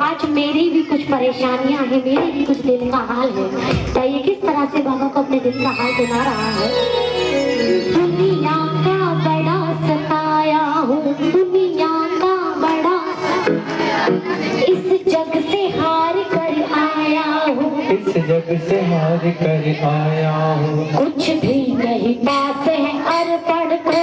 आज मेरी भी कुछ परेशानियां हैं, मेरी भी कुछ दिल का हाल है। तो ये किस तरह से बाबा को अपने दिल का हाल सुना रहा है। दुनिया का बड़ा सताया हूँ, दुनिया का बड़ा, इस जग से हार कर आया हूँ, इस जग से हार कर आया हूँ। कुछ भी नहीं पास है अर्पण को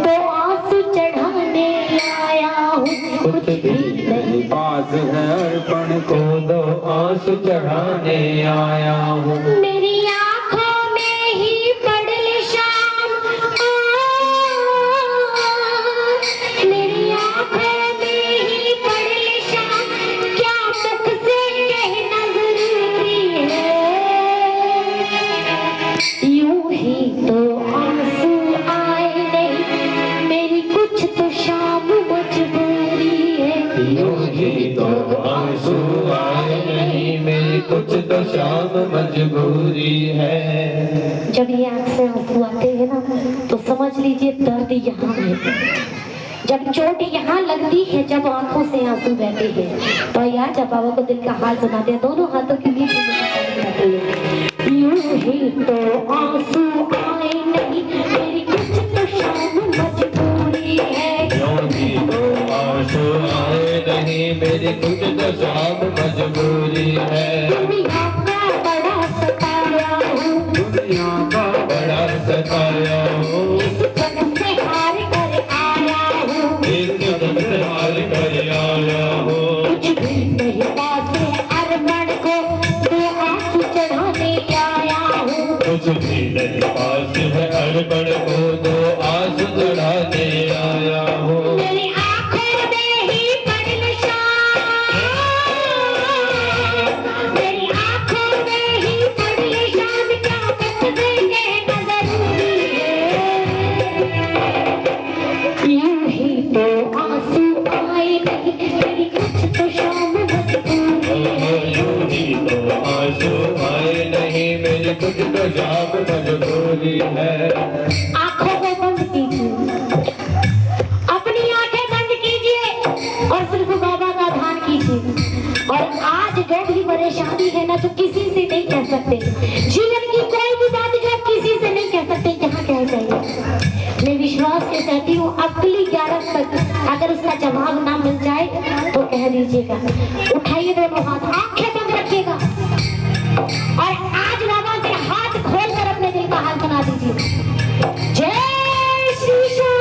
दो आंसू चढ़ाने आया हूँ। कुछ भी नहीं पास है अर्पण को दो आंसू चढ़ाने आया हूँ। मेरी आंखों में ही पड़े शाम, मेरी आंखों में ही पड़े शाम, क्या मुख से कहना जरूरी है। यूं ही तो आंसू आए नहीं, मेरी कुछ तो शाम मजबूरी है। यूं ही तो आंसू आए नहीं, मेरी कुछ तो शाम मजबूरी है। जब ये आंख से आंसू आते हैं ना, तो समझ लीजिए दर्द यहाँ है। जब चोट यहाँ लगती है, जब आंखों से आंसू बहते हैं, तो यार जब बाबा को दिल का हाल सुनाते हैं, दोनों हाथों के बीच में यूं ही तो आंसू आए नहीं, मेरी कुछ तो शाम मजबूरी है। यूं ही तो आंसू आए नहीं, मेरी कुछ तो शाम मजबूरी है। दुनिया का बड़ा सताया हूँ, दुनिया का बड़ा सताया हूँ, इस जग से हार कर आया हूँ, एक जग से हार कर आया हूँ। कुछ भी नहीं पास है अर्पण को दो आंसू चढ़ाने आया हूँ। कुछ भी नहीं पास है अर्पण को दो आंसू चढ़ाने आया हूँ। मेरी आंखों में ही पड़े निशान, मेरी आंखों में ही पड़े निशान, क्या मुझसे कहना जरूरी है। यूं ही तो आंसू आए नहीं, मेरी कुछ तो शाम मजबूरी है। यूं ही तो आंसू आए नहीं, मेरी कुछ तो शाम मजबूरी है। आंखों को बंद कीजिए, अपनी आंखें बंद कीजिए और सिर्फ बाबा का ध्यान कीजिए। और आज जो भी परेशानी है ना, जो किसी से नहीं कह सकते, जीवन की कोई भी बात जो आप किसी से नहीं कह सकते, यहाँ कह जाइए। मैं विश्वास के कहती हूँ, अगली 11 तक अगर उसका जवाब ना मिल जाए तो कह दीजिएगा। उठाइए दोनों हाथ, आंखें बंद रखिएगा और आज बाबा से हाथ खोलकर अपने दिल का हाल सुना दीजिए। जय श्री श्याम।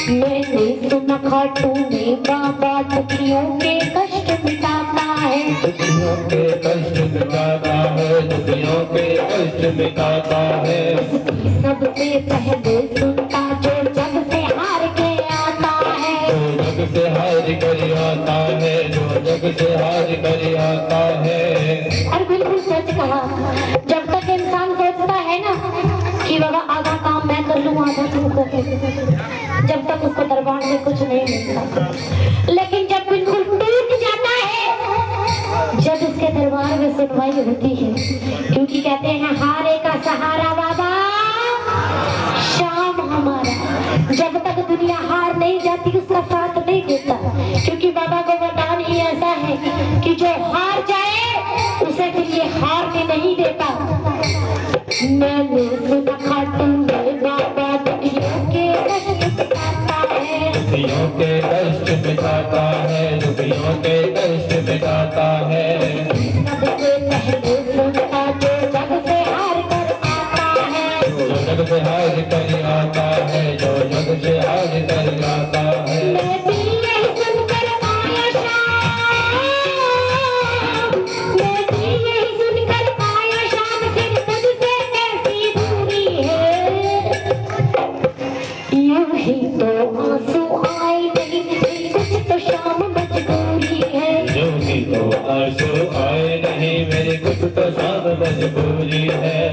मैंने सुना खाटू में बाबा दुखियों के कष्ट मिटाता है, दुखियों के कष्ट मिटाता है, दुखियों के कष्ट मिटाता है। सबसे पहले सुनता जो जग से हार के आता है, जो जग से हार कर आता है, जो जग से हार कर आता है। और बिल्कुल सच कहा, जब तक इंसान सोचता है ना कि बाबा आधा काम मैं कर लूँ आधा तू कर, जब तक उसको दरबार से कुछ नहीं मिलता। लेकिन जब बिल्कुल टूट जाता है, जब इसके दरबार में सुनवाई होती है, क्योंकि कहते हैं हारे का सहारा बाबा श्याम हमारा। जब तक दुनिया हार नहीं जाती उसका साथ नहीं देता, क्योंकि बाबा का वरदान ही ऐसा है कि जो हार जाए उसे फिर ये हारने नहीं देता। मैंने सुना खाटू में बाबा दुखियों के कष्ट मिटाता है, दुखियों के कष्ट मिटाता है, दुखियों के कष्ट मिटाता है। सबसे पहले सुनता जो जग से हार कर आता है, जो जग से हार कर आता तो आंसू आए नहीं मेरी कुछ तो शाम मजबूरी है